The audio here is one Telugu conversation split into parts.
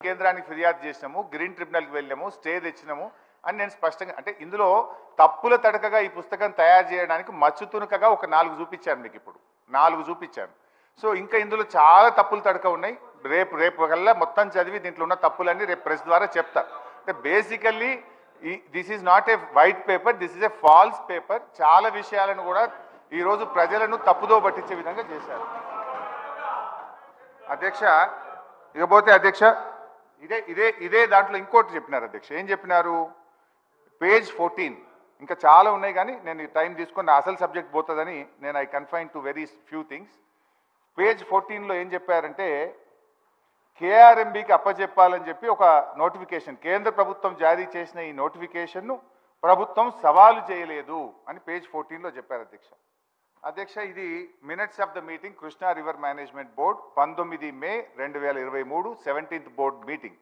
కేంద్రానికి ఫిర్యాదు చేసినాము, గ్రీన్ ట్రిబ్యునల్కి వెళ్ళాము, స్టే తెచ్చినాము అని నేను స్పష్టంగా అంటే ఇందులో తప్పుల తడకగా ఈ పుస్తకం తయారు చేయడానికి మచ్చు తునకగా ఒక 4 చూపించాను మీకు ఇప్పుడు 4 చూపించాను. సో ఇంకా ఇందులో చాలా తప్పులు తడక ఉన్నాయి. రేపు కల్లా మొత్తం చదివి దీంట్లో ఉన్న తప్పులన్నీ రేపు ప్రెస్ ద్వారా చెప్తా. అంటే basically this is not a white paper, this is a falls paper. చాలా విషయాలను కూడా ఈరోజు ప్రజలను తప్పుదో పట్టించే విధంగా చేశారు. అధ్యక్ష ఇకపోతే అధ్యక్ష ఇదే దాంట్లో ఇంకోటి చెప్పినారు అధ్యక్ష. ఏం చెప్పినారు? పేజ్ 14 ఇంకా చాలా ఉన్నాయి కానీ నేను టైం తీసుకొని అసలు సబ్జెక్ట్ పోతుందని నేను I confine to very few things. Page 14లో ఏం చెప్పారంటే కేఆర్ఎంబికి అప్పచెప్పాలని చెప్పి ఒక నోటిఫికేషన్ కేంద్ర ప్రభుత్వం జారీ చేసిన ఈ నోటిఫికేషన్ను ప్రభుత్వం సవాలు చేయలేదు అని పేజ్ 14లో చెప్పారు అధ్యక్ష. ఇది minutes of the meeting Krishna river management board 19 May 2023 17th board meeting.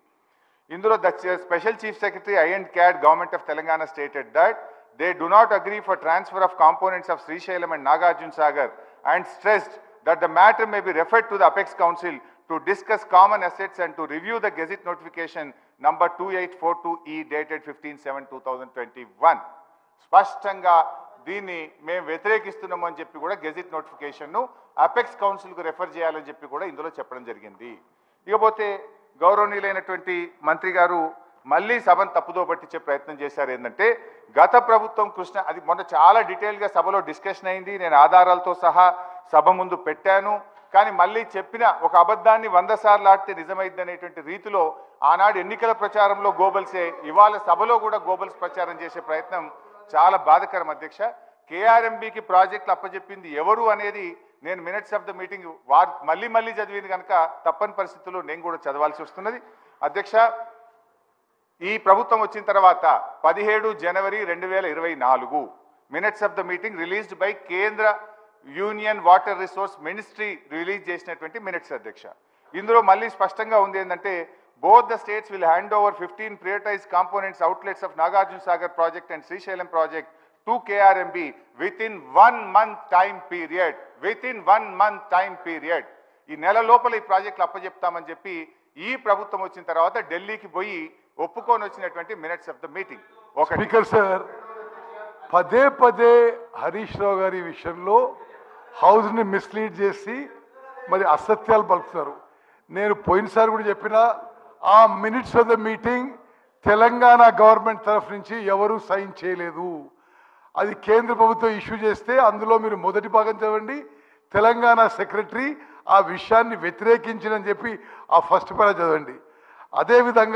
ఇందులో the special chief secretary I&CAD government of Telangana stated that they do not agree for transfer of components of Srisailam and Nagarjuna Sagar and stressed that the matter may be referred to the Apex Council to discuss common assets and to review the Gazette notification number 2842E dated 15/7/2021. స్పష్టంగా దీన్ని మేము వ్యతిరేకిస్తున్నాము అని చెప్పి కూడా గెజిట్ నోటిఫికేషన్ను అపెక్స్ కౌన్సిల్కు రెఫర్ చేయాలని చెప్పి కూడా ఇందులో చెప్పడం జరిగింది. ఇకపోతే గౌరవనీయులైనటువంటి మంత్రి గారు మళ్ళీ సభను తప్పుదో పట్టించే ప్రయత్నం చేశారు. ఏంటంటే గత ప్రభుత్వం కృష్ణ అది మొన్న చాలా డీటెయిల్గా సభలో డిస్కషన్ అయింది, నేను ఆధారాలతో సహా సభ ముందు పెట్టాను. కానీ మళ్ళీ చెప్పిన ఒక అబద్ధాన్ని 100 సార్లు ఆడితే నిజమైంది అనేటువంటి రీతిలో ఆనాడు ఎన్నికల ప్రచారంలో గోబల్సే ఇవాళ సభలో కూడా గోబల్స్ ప్రచారం చేసే ప్రయత్నం చాలా బాధకరం అధ్యక్ష. కేఆర్ఎంబికి ప్రాజెక్టులు అప్పచెప్పింది ఎవరు అనేది నేను మినిట్స్ ఆఫ్ ద మీటింగ్ మళ్ళీ చదివింది కనుక తప్పని పరిస్థితుల్లో నేను కూడా చదవాల్సి వస్తున్నది అధ్యక్ష. ఈ ప్రభుత్వం వచ్చిన తర్వాత 17 జనవరి 2024 minutes of the meeting released by కేంద్ర union water resource ministry release చేసినటువంటి మినిట్స్ అధ్యక్ష. ఇందులో మళ్ళీ స్పష్టంగా ఉంది ఏంటంటే both the states will hand over 15 prioritized components outlets of Nagarjuna Sagar project and Srisailam project to KRMB within 1 month time period. Within 1 month time period. ఈ నెల లోపల ఈ ప్రాజెక్టులు అప్పచెప్తామని చెప్పి ఈ ప్రభుత్వం వచ్చిన తర్వాత ఢిల్లీకి పోయి ఒప్పుకొని వచ్చినటువంటి minutes of the meeting. Speaker sir పదే హరీష్ రావు గారి విషయంలో హౌస్ని మిస్లీడ్ చేసి మరి అసత్యాలు పలుకుతున్నారు. నేను పోయినసారి కూడా చెప్పిన ఆ minutes of the meeting Telangana government తరఫు నుంచి ఎవరు సైన్ చేయలేదు. అది కేంద్ర ప్రభుత్వం ఇష్యూ చేస్తే అందులో మీరు మొదటి భాగం చదవండి. తెలంగాణ సెక్రటరీ ఆ విషయాన్ని వ్యతిరేకించినని చెప్పి ఆ ఫస్ట్ పేరా చదవండి. అదేవిధంగా